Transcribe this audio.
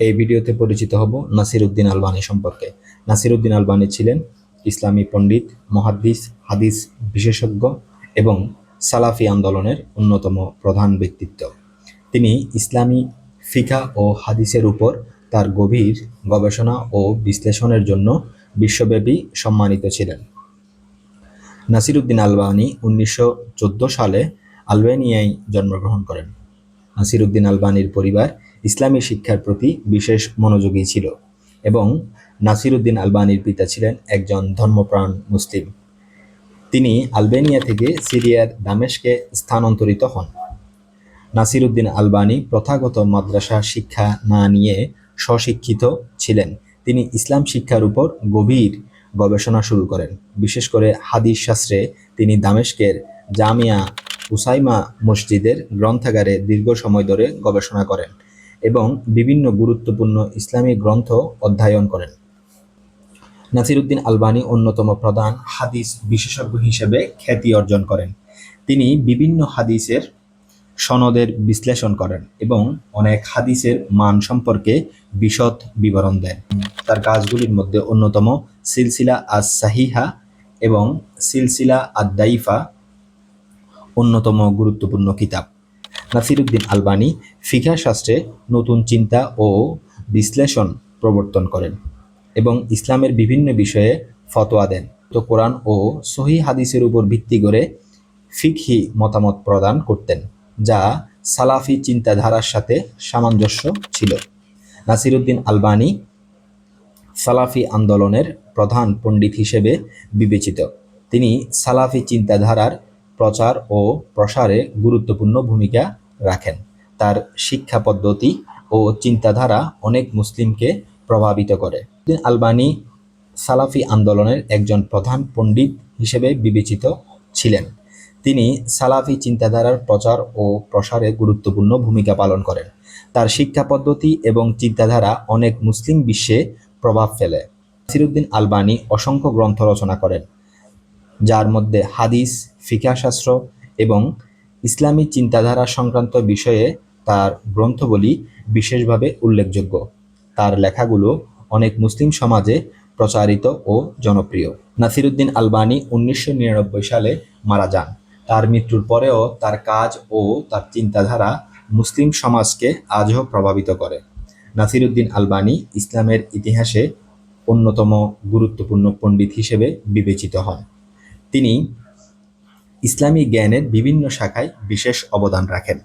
এই ভিডিওতে পরিচিত হব নাসিরউদ্দিন আলবানী সম্পর্কে। নাসিরউদ্দিন আলবানী ছিলেন ইসলামী পণ্ডিত, মুহাদ্দিস, হাদিস বিশেষজ্ঞ এবং সালাফি আন্দোলনের অন্যতম প্রধান ব্যক্তিত্ব। তিনি ইসলামী ফিকহ ও হাদিসের উপর তার গভীর গবেষণা ও বিশ্লেষণের জন্য বিশ্বব্যাপী সম্মানিত ছিলেন। নাসিরউদ্দিন আলবানী 1914 সালে আলবেনিয়ায় জন্মগ্রহণ করেন। নাসিরউদ্দিন আলবানীর পরিবার ইসলামী শিক্ষার প্রতি বিশেষ মনোযোগী ছিল এবং নাসিরউদ্দিন আলবানীর পিতা ছিলেন একজন ধর্মপ্রাণ মুসলিম। তিনি আলবেনিয়া থেকে সিরিয়ার দামেস্কে স্থানান্তরিত হন। নাসিরউদ্দিন আলবানী প্রথাগত মাদ্রাসা শিক্ষা না নিয়ে স্বশিক্ষিত ছিলেন। তিনি ইসলাম শিক্ষার উপর গভীর গবেষণা শুরু করেন। বিশেষ করে হাদিস শাস্ত্রে তিনি দামেস্কের জামিয়া উসাইমা মসজিদের গ্রন্থাগারে দীর্ঘ সময় ধরে গবেষণা করেন এবং বিভিন্ন গুরুত্বপূর্ণ ইসলামী গ্রন্থ অধ্যয়ন করেন। নাসিরউদ্দিন আলবানী অন্যতম প্রধান হাদিস বিশেষজ্ঞ হিসেবে খ্যাতি অর্জন করেন। তিনি বিভিন্ন হাদিসের সনদের বিশ্লেষণ করেন এবং অনেক হাদিসের মান সম্পর্কে বিশদ বিবরণ দেন। তার কাজগুলির মধ্যে অন্যতম সিলসিলা আস সাহিহা এবং সিলসিলা আদ দাইফা অন্যতম গুরুত্বপূর্ণ কিতাব। নাসিরউদ্দিন আলবানী ফিকহ শাস্ত্রে নতুন চিন্তা ও বিশ্লেষণ প্রবর্তন করেন এবং ইসলামের বিভিন্ন বিষয়ে ফতোয়া দেন। তো কোরআন ও সহিহ হাদিসের উপর ভিত্তি করে ফিকহি মতামত প্রদান করতেন, যা সালাফি চিন্তাধারার সাথে সামঞ্জস্য ছিল। নাসিরউদ্দিন আলবানী সালাফি আন্দোলনের প্রধান পণ্ডিত হিসেবে বিবেচিত। তিনি সালাফি চিন্তাধারার প্রচার ও প্রসারে গুরুত্বপূর্ণ ভূমিকা রাখেন। তার শিক্ষা পদ্ধতি ও চিন্তাধারা অনেক মুসলিমকে প্রভাবিত করে। আলবানী সালাফি আন্দোলনের একজন প্রধান পণ্ডিত হিসেবে বিবেচিত ছিলেন। তিনি সালাফি চিন্তাধারার প্রচার ও প্রসারে গুরুত্বপূর্ণ ভূমিকা পালন করেন। তার শিক্ষা পদ্ধতি এবং চিন্তাধারা অনেক মুসলিম বিশ্বে প্রভাব ফেলে। নাসিরউদ্দিন আলবানী অসংখ্য গ্রন্থ রচনা করেন, যার মধ্যে হাদিস, ফিকহ শাস্ত্র এবং ইসলামী চিন্তাধারা সংক্রান্ত বিষয়ে তার গ্রন্থগুলি বিশেষভাবে উল্লেখযোগ্য। তার লেখাগুলো অনেক মুসলিম সমাজে প্রচারিত ও জনপ্রিয়। নাসিরউদ্দিন আলবানী 1999 সালে মারা যান। তার মৃত্যুর পরেও তার কাজ ও তার চিন্তাধারা মুসলিম সমাজকে আজও প্রভাবিত করে। নাসিরউদ্দিন আলবানী ইসলামের ইতিহাসে অন্যতম গুরুত্বপূর্ণ পণ্ডিত হিসেবে বিবেচিত হন। তিনি ইসলামী জ্ঞানের বিভিন্ন শাখায় বিশেষ অবদান রাখেন।